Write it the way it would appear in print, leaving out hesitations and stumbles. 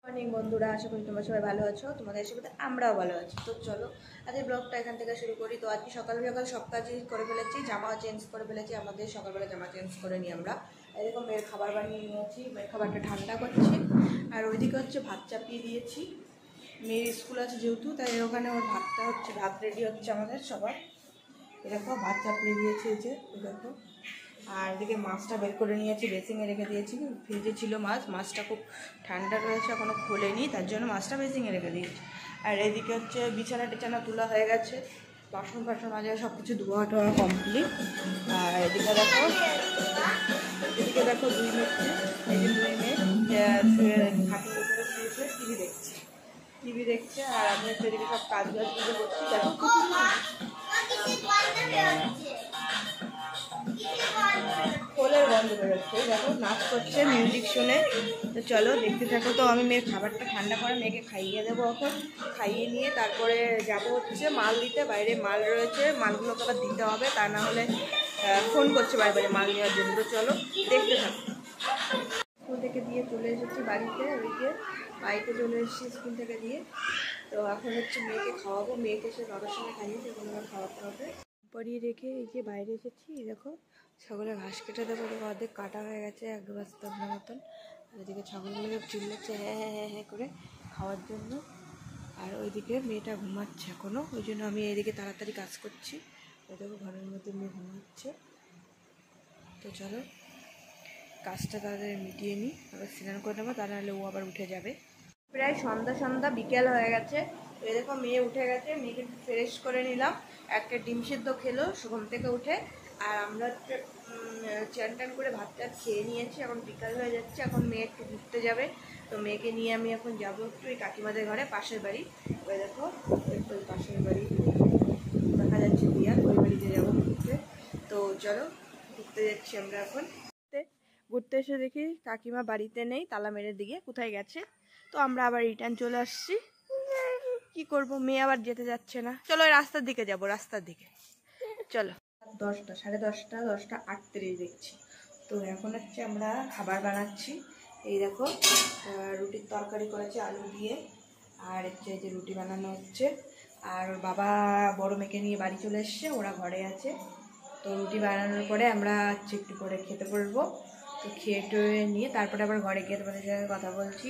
Morning বন্ধুরা, আশা করি তোমরা সবাই ভালো আছো। তোমাদের সাথে আমরাও ভালো আছি। তো চলো আজকে ব্লগটা এখান থেকে শুরু করি। তো আজকে সকাল সকাল সব কাজই করে ফেলেছি, জামা চেঞ্জ করে ফেলেছি। আমাদের সকালবেলা জামা চেঞ্জ করে নিই আমরা। এরকম মেয়ের খাবার বানিয়ে নিয়েছি, মেয়ের খাবারটা ঠান্ডা করছি। আর ওইদিকে হচ্ছে ভাত চাপিয়ে দিয়েছি। মেয়ের স্কুল আছে যেহেতু, তাই ওখানে ওর ভাতটা হচ্ছে, ভাত রেডি হচ্ছে আমাদের সবার। এরকম ভাত চাপিয়ে দিয়েছি, এই যে দেখো। আর এদিকে মাছটা বের করে নিয়েছি, বেসিংয়ে রেখে দিয়েছি। ফ্রিজে ছিল মাছটা খুব ঠান্ডা রয়েছে, এখনও খোলেনি, তার জন্য মাছটা বেসিংয়ে রেখে দিয়েছি। আর এদিকে হচ্ছে বিছানা টিছানা তোলা হয়ে গেছে, বাসন ফাসন মাজা সব কিছু ধোয়া টোয়া কমপ্লিট। আর এদিকে দেখো দুই মেয়ে, এই যে দুই মেয়ে খাটের উপরে শুয়েছে টিভি দেখছে। আর আমি হচ্ছে এদিকে সব কাজ গুলো করছি। দেখো খোলের গন্ধ বেরোচ্ছে, দেখো নাচ করছে মিউজিক শুনে। তো চলো দেখতে থাকো। তো আমি মেয়ের খাবারটা ঠান্ডা করে মেয়েকে খাইয়ে দেবো এখন। খাইয়ে নিয়ে তারপরে যাবো হচ্ছে মাল দিতে, বাইরে মাল রয়েছে, মালগুলোকে আবার দিতে হবে, তা না হলে ফোন করছে বারে মাল নেওয়ার জন্য। তো চলো দেখতে থাকো। স্কুল থেকে দিয়ে চলে এসেছি বাড়িতে, ওইকে বাড়িতে চলে এসেছি স্কুল থেকে দিয়ে। তো এখন হচ্ছে মেয়েকে খাওয়াবো, মেয়েকে সে বাবার সঙ্গে খাইয়েছে, কোনো খাওয়াতে হবে। পরিয়ে রেখে এই যে বাইরে এসেছি, দেখো ছাগলের ঘাস কেটে দেবো। অর্ধেক কাটা হয়ে গেছে, এক বস্তার মতন। আর এদিকে ছাগলগুলো চিল্লাচ্ছে হ্যাঁ হ্যাঁ হ্যাঁ হ্যাঁ করে খাওয়ার জন্য। আর ওইদিকে মেয়েটা ঘুমাচ্ছে এখনও, ওই জন্য আমি এদিকে তাড়াতাড়ি কাজ করছি। ওই দেখো ঘরের মধ্যে মেয়ে ঘুমাচ্ছে। তো চলো কাজটা তাড়াতাড়ি মিটিয়ে নিই, আবার স্নান করে নেবো, তা নাহলে ও আবার উঠে যাবে। প্রায় সন্ধ্যা বিকেল হয়ে গেছে। এই দেখো মেয়ে উঠে গেছে, মেয়েকে ফ্রেশ করে নিলাম। একটা ডিম সিদ্ধ খেলো ঘুম থেকে উঠে। আর আমরা চান টান করে ভাত টাত খেয়ে নিয়েছি। এখন বিকাল হয়ে যাচ্ছে, এখন মেয়ে একটু ঘুরতে যাবে। তো মেয়েকে নিয়ে আমি এখন যাবো একটু এই কাকিমাদের ঘরে, পাশের বাড়ি। ওই দেখো একটু পাশের বাড়ি দেখা যাচ্ছে বিয়ার, ওই বাড়িতে যাবো ঘুরতে। তো চলো ঘুরতে যাচ্ছি আমরা এখন। ঘুরতে এসে দেখি কাকিমা বাড়িতে নেই, তালা মেরে দিকে কোথায় গেছে। তো আমরা আবার রিটার্ন চলে আসছি। কি করব, মেয়ে আবার যেতে যাচ্ছে না। চলো রাস্তার দিকে যাব, রাস্তার দিকে চলো। 10টা, 10:30, 10:38 দেখছি। তো এখন হচ্ছে আমরা খাবার বানাচ্ছি। এই দেখো রুটির তরকারি করেছি আলু দিয়ে। আর হচ্ছে এই যে রুটি বানানো হচ্ছে। আর ওর বাবা বড় মেয়েকে নিয়ে বাড়ি চলে এসছে, ওরা ঘরে আছে। তো রুটি বানানোর পরে আমরা হচ্ছে একটু পরে খেতে বসবো। তো খেয়ে টেয়ে নিয়ে তারপরে আবার ঘরে গিয়ে তোমাদের সঙ্গে কথা বলছি।